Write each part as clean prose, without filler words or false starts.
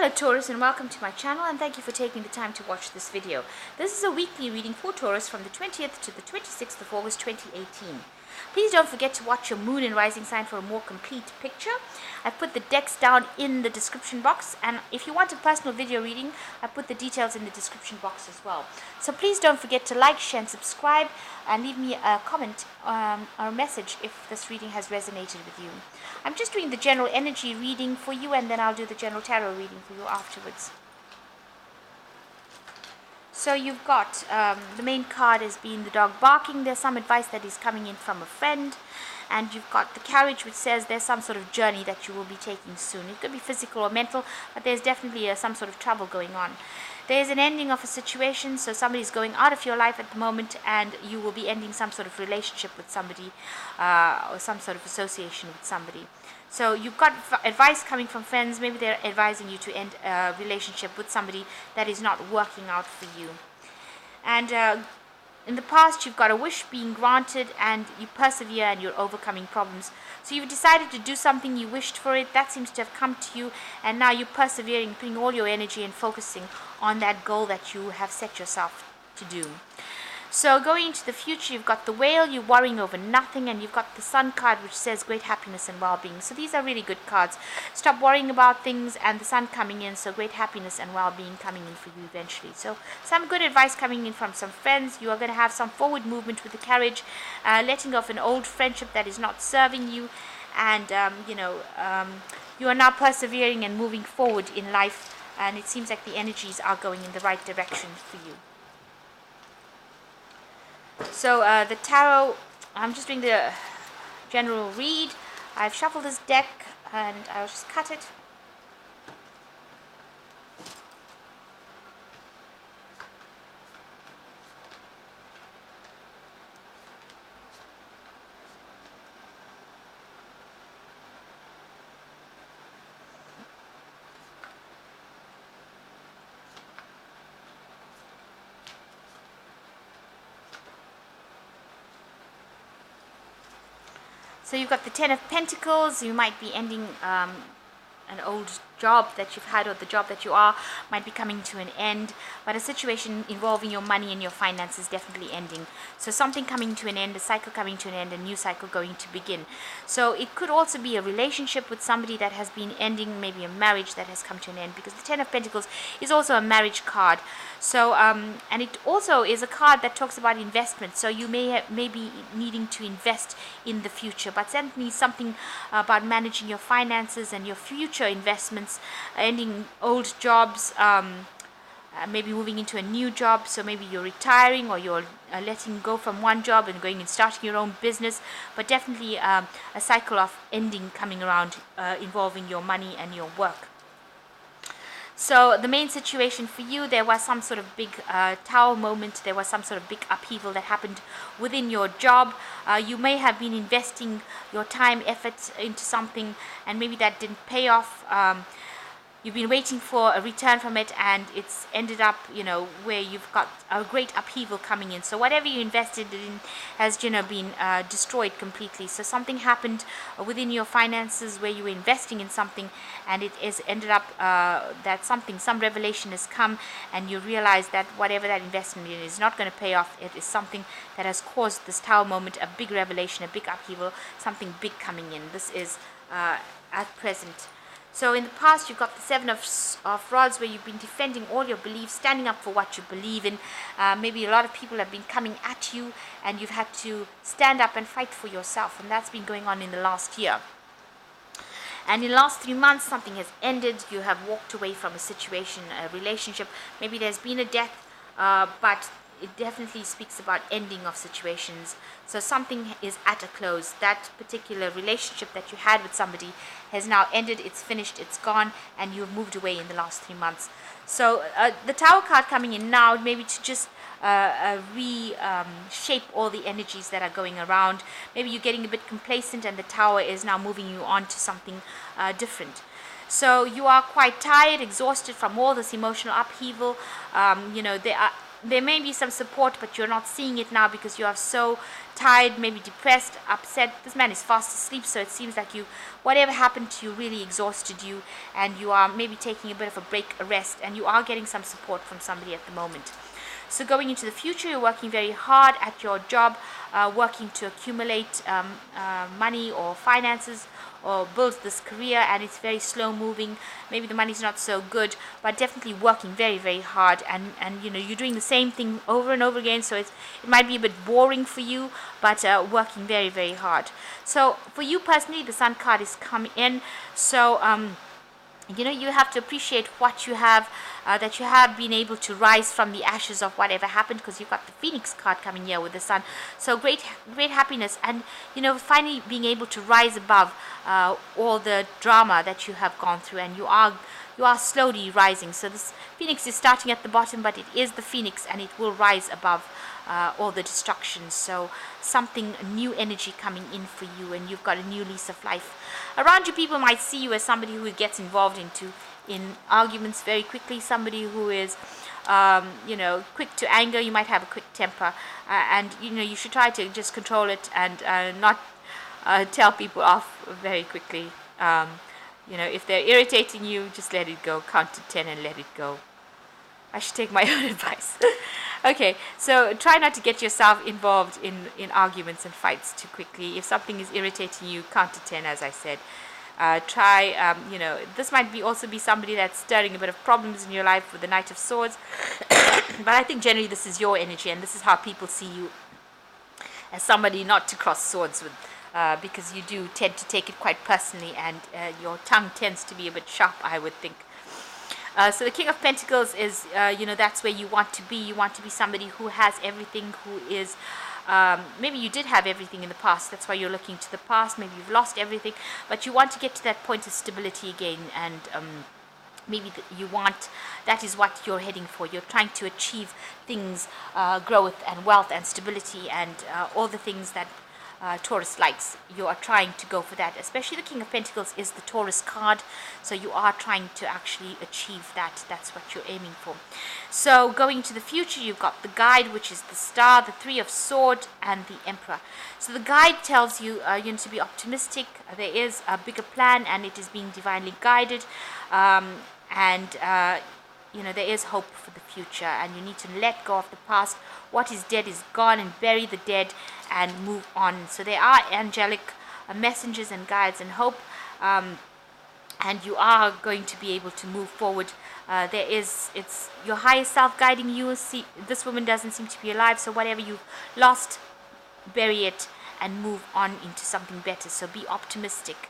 Hello Taurus, and welcome to my channel, and thank you for taking the time to watch this video. This is a weekly reading for Taurus from the 20th to the 26th of August 2018. Please don't forget to watch your moon and rising sign for a more complete picture. I've put the decks down in the description box, and if you want a personal video reading, I put the details in the description box as well. So please don't forget to like, share and subscribe, and leave me a comment or a message if this reading has resonated with you. I'm just doing the general energy reading for you, and then I'll do the general tarot reading for you afterwards. So you've got the main card as being the dog barking. There's some advice that is coming in from a friend. And you've got the carriage, which says there's some sort of journey that you will be taking soon. It could be physical or mental, but there's definitely some sort of travel going on. There's an ending of a situation, so somebody's going out of your life at the moment, and you will be ending some sort of relationship with somebody or some sort of association with somebody. So you've got advice coming from friends. Maybe they're advising you to end a relationship with somebody that is not working out for you. And in the past, you've got a wish being granted, and you persevere and you're overcoming problems. So you've decided to do something, you wished for it, that seems to have come to you, and now you're persevering, putting all your energy and focusing on that goal that you have set yourself to do. So going into the future, you've got the whale, you're worrying over nothing, and you've got the sun card, which says great happiness and well-being. So these are really good cards. Stop worrying about things, and the sun coming in, so great happiness and well-being coming in for you eventually. So some good advice coming in from some friends. You are going to have some forward movement with the carriage, letting off an old friendship that is not serving you, and you are now persevering and moving forward in life, and it seems like the energies are going in the right direction for you. So the tarot, I'm just doing the general read. I've shuffled this deck and I'll just cut it. So you've got the Ten of Pentacles. You might be ending an old job that you've had, or the job that you are might be coming to an end, but a situation involving your money and your finances definitely ending. So something coming to an end, a cycle coming to an end, a new cycle going to begin. So it could also be a relationship with somebody that has been ending, maybe a marriage that has come to an end, because the Ten of Pentacles is also a marriage card. So and it also is a card that talks about investment. So you may be needing to invest in the future, but certainly something about managing your finances and your future investments, ending old jobs, maybe moving into a new job. So maybe you're retiring, or you're letting go from one job and going and starting your own business, but definitely a cycle of ending coming around involving your money and your work. So the main situation for you, there was some sort of big tower moment. There was some sort of big upheaval that happened within your job. You may have been investing your time, effort into something, and maybe that didn't pay off. You've been waiting for a return from it, and it's ended up, where you've got a great upheaval coming in. So whatever you invested in has, been destroyed completely. So something happened within your finances where you were investing in something, and it is ended up that some revelation has come, and you realize that whatever that investment in is not going to pay off. It is something that has caused this tower moment, a big revelation, a big upheaval, something big coming in. This is at present. So in the past, you've got the Seven of Rods, where you've been defending all your beliefs, standing up for what you believe in. Maybe a lot of people have been coming at you, and you've had to stand up and fight for yourself, and that's been going on in the last year. And in the last 3 months, something has ended. You have walked away from a situation, a relationship. Maybe there's been a death, but it definitely speaks about ending of situations. So something is at a close. That particular relationship that you had with somebody has now ended. It's finished, it's gone, and you've moved away in the last 3 months. So the Tower card coming in now, maybe to just reshape all the energies that are going around. Maybe you're getting a bit complacent, and the Tower is now moving you on to something different. So you are quite tired, exhausted from all this emotional upheaval. there may be some support, but you're not seeing it now because you are so tired, maybe depressed, upset. This man is fast asleep, so it seems like whatever happened to you really exhausted you, and you are maybe taking a bit of a break, a rest, and you are getting some support from somebody at the moment. So going into the future, you're working very hard at your job, working to accumulate money or finances, or build this career, and it's very slow moving. Maybe the money's not so good, but definitely working very, very hard, and you're doing the same thing over and over again, so it might be a bit boring for you, but working very, very hard. So for you personally, the Sun card is coming in, so you have to appreciate what you have, that you have been able to rise from the ashes of whatever happened, because you've got the Phoenix card coming here with the Sun. So great happiness, and finally being able to rise above all the drama that you have gone through, and you are slowly rising. So this Phoenix is starting at the bottom, but it is the Phoenix, and it will rise above all the destruction. So something, new energy coming in for you, and you've got a new lease of life. Around you, people might see you as somebody who gets involved in arguments very quickly, somebody who is quick to anger. You might have a quick temper, and you should try to just control it and not tell people off very quickly. If they're irritating you, just let it go. Count to 10 and let it go. I should take my own advice. Okay, so try not to get yourself involved in arguments and fights too quickly. If something is irritating you, count to 10, as I said. This might also be somebody that's stirring a bit of problems in your life with the Knight of Swords. But I think generally this is your energy, and this is how people see you, as somebody not to cross swords with, because you do tend to take it quite personally, and your tongue tends to be a bit sharp, I would think. So the King of Pentacles is, that's where you want to be. You want to be somebody who has everything, who is, maybe you did have everything in the past. That's why you're looking to the past. Maybe you've lost everything, but you want to get to that point of stability again, and maybe that is what you're heading for. You're trying to achieve things, growth and wealth and stability, and all the things that Taurus likes. You are trying to go for that. Especially the King of Pentacles is the Taurus card, so you are trying to actually achieve that. That's what you're aiming for. So going into the future, you've got the Guide, which is the Star, the Three of Swords, and the Emperor. So the Guide tells you to be optimistic. There is a bigger plan, and it is being divinely guided, there is hope for the future, and you need to let go of the past. What is dead is gone, and bury the dead and move on. So there are angelic messengers and guides and hope, and you are going to be able to move forward. It's your higher self guiding you. See, this woman doesn't seem to be alive, so whatever you've lost, bury it and move on into something better. So be optimistic.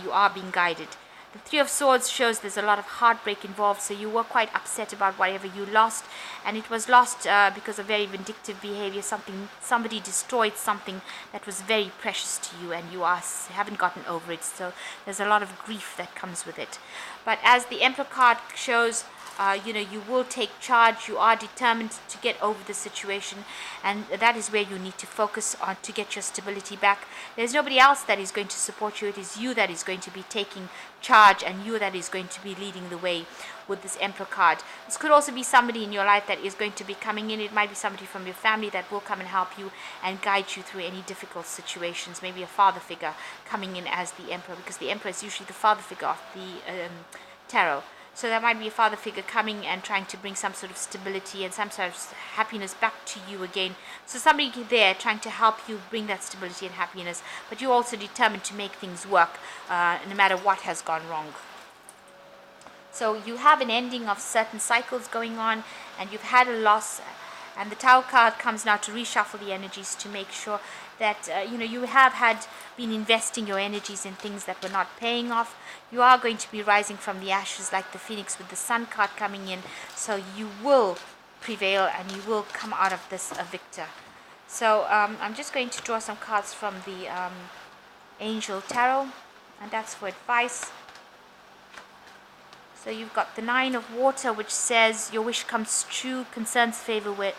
You are being guided. The Three of Swords shows there's a lot of heartbreak involved, so you were quite upset about whatever you lost, and it was lost because of very vindictive behavior. Somebody destroyed something that was very precious to you, and you haven't gotten over it, so there's a lot of grief that comes with it. But as the Emperor card shows, you will take charge. You are determined to get over the situation, and that is where you need to focus on to get your stability back. There's nobody else that is going to support you. It is you that is going to be taking charge, and you that is going to be leading the way with this Emperor card. This could also be somebody in your life that is going to be coming in. It might be somebody from your family that will come and help you and guide you through any difficult situations. Maybe a father figure coming in as the Emperor, because the Emperor is usually the father figure of the tarot. So there might be a father figure coming and trying to bring some sort of stability and some sort of happiness back to you again. So somebody there trying to help you bring that stability and happiness, but you're also determined to make things work no matter what has gone wrong. So you have an ending of certain cycles going on, and you've had a loss, and the Tower card comes now to reshuffle the energies to make sure that you have been investing your energies in things that were not paying off. You are going to be rising from the ashes like the Phoenix with the Sun card coming in, so you will prevail and you will come out of this a victor. So I'm just going to draw some cards from the Angel Tarot, and that's for advice. So you've got the Nine of Water, which says your wish comes true, concerns fade away,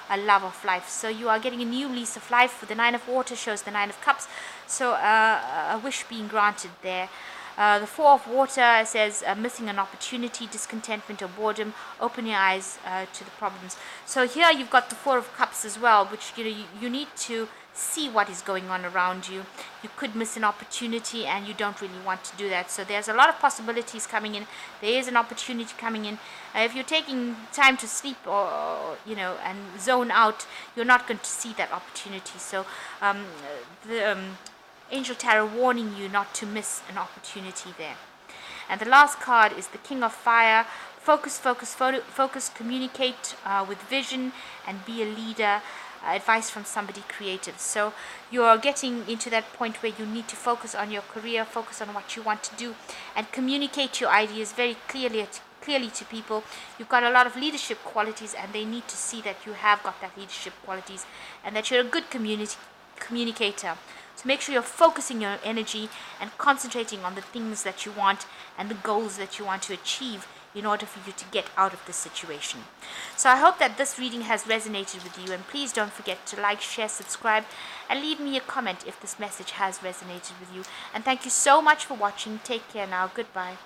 a love of life. So you are getting a new lease of life. For the Nine of Water shows the Nine of Cups, so a wish being granted there. The Four of Water says missing an opportunity, discontentment or boredom. Open your eyes to the problems. So here you've got the Four of Cups as well, which you need to see what is going on around you. You could miss an opportunity and you don't really want to do that. So there's a lot of possibilities coming in. There is an opportunity coming in. If you're taking time to sleep or and zone out, you're not going to see that opportunity. So the Angel Tarot warning you not to miss an opportunity there. And the last card is the King of Fire. Focus, communicate with vision and be a leader. Advice from somebody creative. So you're getting into that point where you need to focus on your career, focus on what you want to do, and communicate your ideas very clearly to people. You've got a lot of leadership qualities, and they need to see that you have got that leadership qualities and that you're a good communicator. So make sure you're focusing your energy and concentrating on the things that you want and the goals that you want to achieve in order for you to get out of this situation. So I hope that this reading has resonated with you, and please don't forget to like, share, subscribe, and leave me a comment if this message has resonated with you. And thank you so much for watching. Take care now. Goodbye.